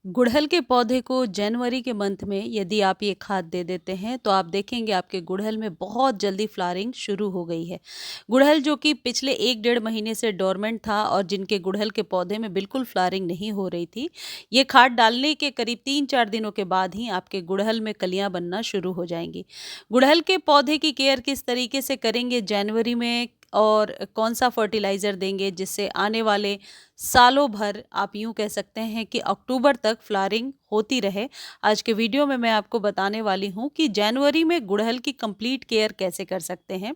गुड़हल के पौधे को जनवरी के मंथ में यदि आप ये खाद दे देते हैं तो आप देखेंगे आपके गुड़हल में बहुत जल्दी फ्लावरिंग शुरू हो गई है। गुड़हल जो कि पिछले 1 डेढ़ महीने से डोरमेंट था और जिनके गुड़हल के पौधे में बिल्कुल फ्लावरिंग नहीं हो रही थी, ये खाद डालने के करीब 3-4 दिनों के बाद ही आपके गुड़हल में कलियां बनना शुरू हो जाएंगी। गुड़हल के पौधे की केयर किस तरीके से करेंगे जनवरी में और कौन सा फर्टिलाइज़र देंगे जिससे आने वाले सालों भर आप यूँ कह सकते हैं कि अक्टूबर तक फ्लावरिंग होती रहे। आज के वीडियो में मैं आपको बताने वाली हूँ कि जनवरी में गुड़हल की कंप्लीट केयर कैसे कर सकते हैं।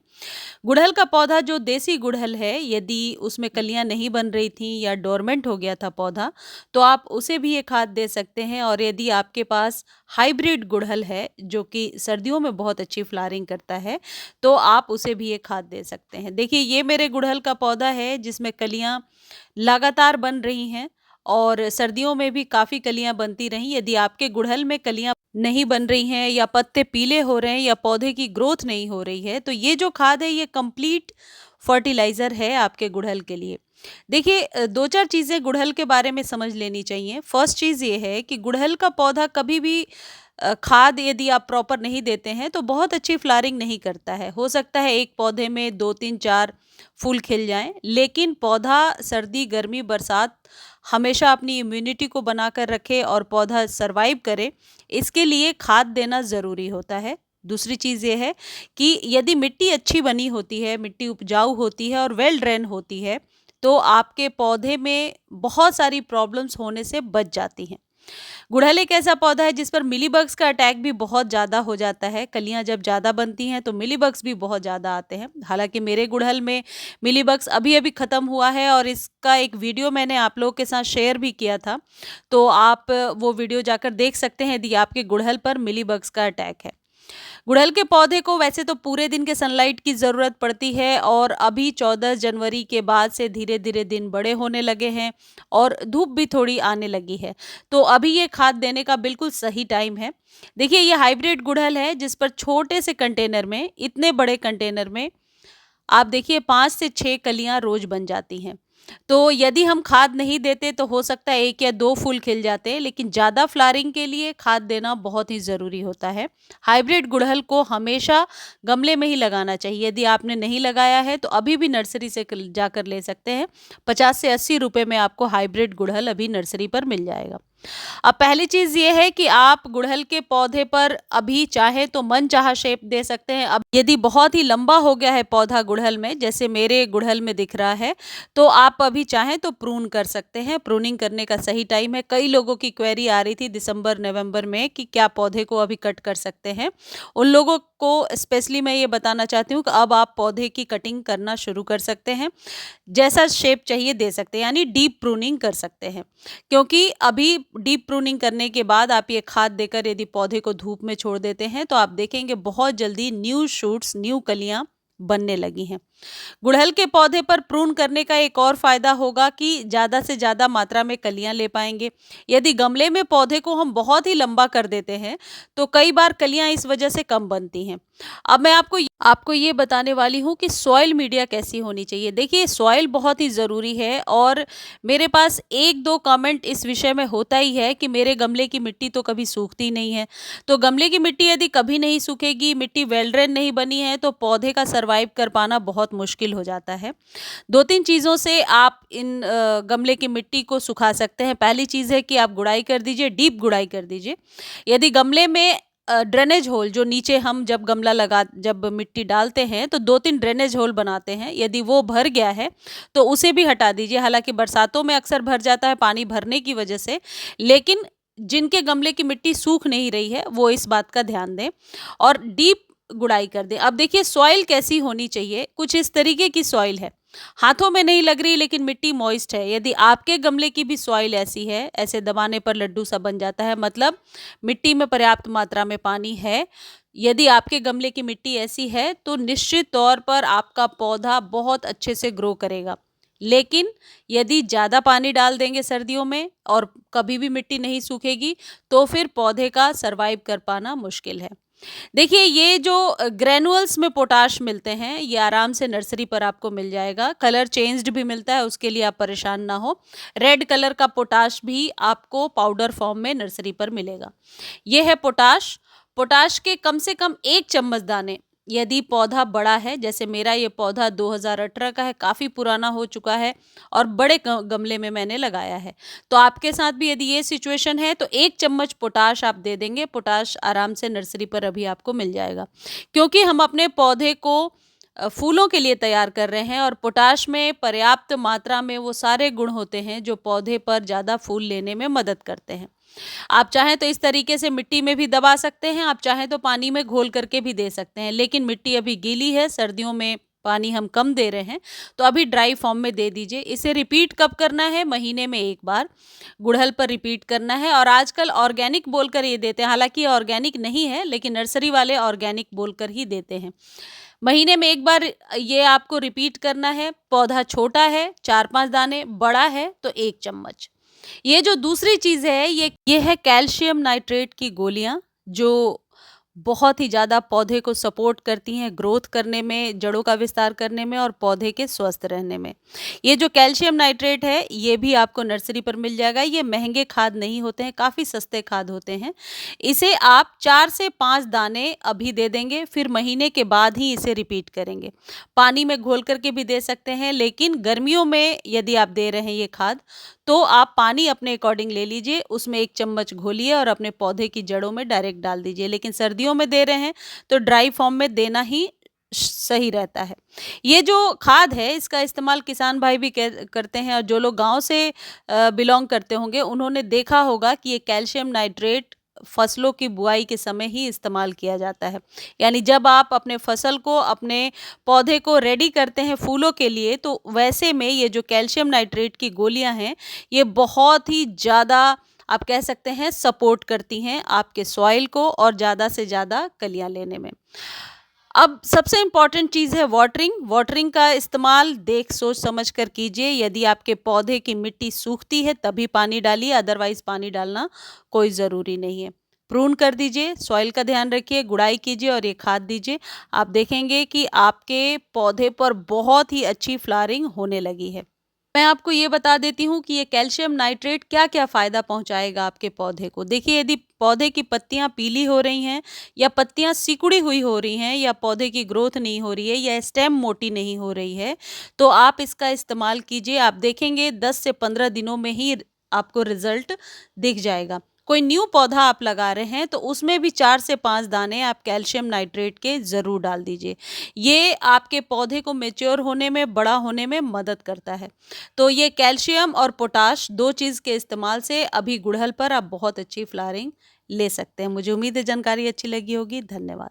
गुड़हल का पौधा जो देसी गुड़हल है, यदि उसमें कलियां नहीं बन रही थी या डोरमेंट हो गया था पौधा, तो आप उसे भी ये खाद दे सकते हैं। और यदि आपके पास हाइब्रिड गुड़हल है जो कि सर्दियों में बहुत अच्छी फ्लावरिंग करता है, तो आप उसे भी ये खाद दे सकते हैं। देखिए, ये मेरे गुड़हल का पौधा है जिसमें कलियां लगातार बन रही हैं और सर्दियों में भी काफ़ी कलियां बनती रहीं। यदि आपके गुड़हल में कलियां नहीं बन रही हैं या पत्ते पीले हो रहे हैं या पौधे की ग्रोथ नहीं हो रही है, तो ये जो खाद है ये कंप्लीट फर्टिलाइज़र है आपके गुड़हल के लिए। देखिए, 2-4 चीज़ें गुड़हल के बारे में समझ लेनी चाहिए। फर्स्ट चीज़ ये है कि गुड़हल का पौधा कभी भी खाद यदि आप प्रॉपर नहीं देते हैं तो बहुत अच्छी फ्लावरिंग नहीं करता है। हो सकता है एक पौधे में 2-3-4 फूल खिल जाएँ, लेकिन पौधा सर्दी, गर्मी, बरसात हमेशा अपनी इम्यूनिटी को बनाकर रखे और पौधा सर्वाइव करे, इसके लिए खाद देना ज़रूरी होता है। दूसरी चीज़ ये है कि यदि मिट्टी अच्छी बनी होती है, मिट्टी उपजाऊ होती है और वेल ड्रेन होती है, तो आपके पौधे में बहुत सारी प्रॉब्लम्स होने से बच जाती हैं। गुड़हल एक ऐसा पौधा है जिस पर मिलीबग्स का अटैक भी बहुत ज़्यादा हो जाता है। कलियाँ जब ज़्यादा बनती हैं तो मिलीबग्स भी बहुत ज़्यादा आते हैं। हालाँकि मेरे गुड़हल में मिलीबग्स अभी-अभी ख़त्म हुआ है और इसका एक वीडियो मैंने आप लोगों के साथ शेयर भी किया था। तो आप वो वीडियो जाकर देख सकते हैं यदि आपके गुड़हल पर मिलीबग्स का अटैक है। गुड़हल के पौधे को वैसे तो पूरे दिन के सनलाइट की ज़रूरत पड़ती है और अभी 14 जनवरी के बाद से धीरे-धीरे दिन बड़े होने लगे हैं और धूप भी थोड़ी आने लगी है। तो अभी ये खाद देने का बिल्कुल सही टाइम है। देखिए, ये हाइब्रिड गुड़हल है जिस पर छोटे से कंटेनर में, इतने बड़े कंटेनर में आप देखिए 5 से 6 कलियाँ रोज़ बन जाती हैं। तो यदि हम खाद नहीं देते तो हो सकता है 1 या 2 फूल खिल जाते, लेकिन ज़्यादा फ्लावरिंग के लिए खाद देना बहुत ही ज़रूरी होता है। हाइब्रिड गुड़हल को हमेशा गमले में ही लगाना चाहिए। यदि आपने नहीं लगाया है तो अभी भी नर्सरी से जाकर ले सकते हैं। 50 से 80 रुपए में आपको हाइब्रिड गुड़हल अभी नर्सरी पर मिल जाएगा। अब पहली चीज़ ये है कि आप गुड़हल के पौधे पर अभी चाहे तो मनचाहा शेप दे सकते हैं। अब यदि बहुत ही लंबा हो गया है पौधा गुड़हल में, जैसे मेरे गुड़हल में दिख रहा है, तो आप अभी चाहें तो प्रून कर सकते हैं। प्रूनिंग करने का सही टाइम है। कई लोगों की क्वेरी आ रही थी दिसंबर नवंबर में कि क्या पौधे को अभी कट कर सकते हैं। उन लोगों को स्पेशली मैं ये बताना चाहती हूँ कि अब आप पौधे की कटिंग करना शुरू कर सकते हैं। जैसा शेप चाहिए दे सकते हैं, यानी डीप प्रूनिंग कर सकते हैं। क्योंकि अभी डीप प्रूनिंग करने के बाद आप ये खाद देकर यदि पौधे को धूप में छोड़ देते हैं तो आप देखेंगे बहुत जल्दी न्यू शूट्स, न्यू कलियां बनने लगी हैं। गुड़हल के पौधे पर प्रून करने का एक और फायदा होगा कि ज़्यादा से ज़्यादा मात्रा में कलियां ले पाएंगे। यदि गमले में पौधे को हम बहुत ही लंबा कर देते हैं तो कई बार कलियां इस वजह से कम बनती हैं। अब मैं आपको ये बताने वाली हूँ कि सॉइल मीडिया कैसी होनी चाहिए। देखिए, सॉइल बहुत ही ज़रूरी है और मेरे पास 1-2 कमेंट इस विषय में होता ही है कि मेरे गमले की मिट्टी तो कभी सूखती नहीं है। तो गमले की मिट्टी यदि कभी नहीं सूखेगी, मिट्टी वेल ड्रेन नहीं बनी है, तो पौधे का सर्वाइव कर पाना बहुत मुश्किल हो जाता है। 2-3 चीज़ों से आप इन गमले की मिट्टी को सुखा सकते हैं। पहली चीज़ है कि आप गुड़ाई कर दीजिए, डीप गुड़ाई कर दीजिए। यदि गमले में ड्रेनेज होल जो नीचे हम जब मिट्टी डालते हैं तो 2-3 ड्रेनेज होल बनाते हैं, यदि वो भर गया है तो उसे भी हटा दीजिए। हालाँकि बरसातों में अक्सर भर जाता है पानी भरने की वजह से, लेकिन जिनके गमले की मिट्टी सूख नहीं रही है वो इस बात का ध्यान दें और डीप गुड़ाई कर दें। अब देखिए, सॉइल कैसी होनी चाहिए, कुछ इस तरीके की सॉइल है। हाथों में नहीं लग रही लेकिन मिट्टी मॉइस्ट है। यदि आपके गमले की भी सॉइल ऐसी है, ऐसे दबाने पर लड्डू सा बन जाता है, मतलब मिट्टी में पर्याप्त मात्रा में पानी है। यदि आपके गमले की मिट्टी ऐसी है तो निश्चित तौर पर आपका पौधा बहुत अच्छे से ग्रो करेगा। लेकिन यदि ज़्यादा पानी डाल देंगे सर्दियों में और कभी भी मिट्टी नहीं सूखेगी तो फिर पौधे का सर्वाइव कर पाना मुश्किल है। देखिए ये जो ग्रैन्युअल्स में पोटाश मिलते हैं, ये आराम से नर्सरी पर आपको मिल जाएगा। कलर चेंज्ड भी मिलता है, उसके लिए आप परेशान ना हो। रेड कलर का पोटाश भी आपको पाउडर फॉर्म में नर्सरी पर मिलेगा। ये है पोटाश। पोटाश के कम से कम 1 चम्मच दाने, यदि पौधा बड़ा है, जैसे मेरा ये पौधा 2018 का है, काफ़ी पुराना हो चुका है और बड़े गमले में मैंने लगाया है। तो आपके साथ भी यदि ये सिचुएशन है तो 1 चम्मच पोटाश आप दे देंगे। पोटाश आराम से नर्सरी पर अभी आपको मिल जाएगा। क्योंकि हम अपने पौधे को फूलों के लिए तैयार कर रहे हैं और पोटाश में पर्याप्त मात्रा में वो सारे गुण होते हैं जो पौधे पर ज़्यादा फूल लेने में मदद करते हैं। आप चाहें तो इस तरीके से मिट्टी में भी दबा सकते हैं, आप चाहें तो पानी में घोल करके भी दे सकते हैं, लेकिन मिट्टी अभी गीली है, सर्दियों में पानी हम कम दे रहे हैं, तो अभी ड्राई फॉर्म में दे दीजिए। इसे रिपीट कब करना है? महीने में 1 बार गुड़हल पर रिपीट करना है। और आजकल ऑर्गेनिक बोलकर ये देते हैं, हालांकि ये ऑर्गेनिक नहीं है, लेकिन नर्सरी वाले ऑर्गेनिक बोलकर ही देते हैं। महीने में 1 बार ये आपको रिपीट करना है। पौधा छोटा है, 4-5 दाने, बड़ा है तो 1 चम्मच। ये जो दूसरी चीज़ है, ये है कैल्शियम नाइट्रेट की गोलियाँ, जो बहुत ही ज़्यादा पौधे को सपोर्ट करती हैं ग्रोथ करने में, जड़ों का विस्तार करने में और पौधे के स्वस्थ रहने में। ये जो कैल्शियम नाइट्रेट है, ये भी आपको नर्सरी पर मिल जाएगा। ये महँगे खाद नहीं होते हैं, काफ़ी सस्ते खाद होते हैं। इसे आप 4 से 5 दाने अभी दे देंगे, फिर महीने के बाद ही इसे रिपीट करेंगे। पानी में घोल करके भी दे सकते हैं, लेकिन गर्मियों में यदि आप दे रहे हैं ये खाद, तो आप पानी अपने अकॉर्डिंग ले लीजिए, उसमें 1 चम्मच घोलिए और अपने पौधे की जड़ों में डायरेक्ट डाल दीजिए। लेकिन सर्दियों में दे रहे हैं तो ड्राई फॉर्म में देना ही सही रहता है। ये जो खाद है, इसका इस्तेमाल किसान भाई भी करते हैं, और जो लोग गांव से बिलोंग करते होंगे उन्होंने देखा होगा कि ये कैल्शियम नाइट्रेट फसलों की बुआई के समय ही इस्तेमाल किया जाता है। यानी जब आप अपने फसल को, अपने पौधे को रेडी करते हैं फूलों के लिए, तो वैसे में ये जो कैल्शियम नाइट्रेट की गोलियां हैं, ये बहुत ही ज़्यादा, आप कह सकते हैं, सपोर्ट करती हैं आपके सॉइल को और ज़्यादा से ज़्यादा कलियां लेने में। अब सबसे इम्पॉर्टेंट चीज़ है वाटरिंग। वाटरिंग का इस्तेमाल देख सोच समझ कर कीजिए। यदि आपके पौधे की मिट्टी सूखती है तभी पानी डालिए, अदरवाइज़ पानी डालना कोई ज़रूरी नहीं है। प्रून कर दीजिए, सॉइल का ध्यान रखिए, गुड़ाई कीजिए और ये खाद दीजिए। आप देखेंगे कि आपके पौधे पर बहुत ही अच्छी फ्लावरिंग होने लगी है। मैं आपको ये बता देती हूँ कि ये कैल्शियम नाइट्रेट क्या-क्या फ़ायदा पहुँचाएगा आपके पौधे को। देखिए, यदि पौधे की पत्तियाँ पीली हो रही हैं या पत्तियाँ सिकुड़ी हुई हो रही हैं या पौधे की ग्रोथ नहीं हो रही है या स्टेम मोटी नहीं हो रही है, तो आप इसका इस्तेमाल कीजिए। आप देखेंगे 10 से 15 दिनों में ही आपको रिज़ल्ट दिख जाएगा। कोई न्यू पौधा आप लगा रहे हैं तो उसमें भी 4 से 5 दाने आप कैल्शियम नाइट्रेट के ज़रूर डाल दीजिए। ये आपके पौधे को मैच्योर होने में, बड़ा होने में मदद करता है। तो ये कैल्शियम और पोटाश 2 चीज़ के इस्तेमाल से अभी गुड़हल पर आप बहुत अच्छी फ्लावरिंग ले सकते हैं। मुझे उम्मीद है जानकारी अच्छी लगी होगी। धन्यवाद।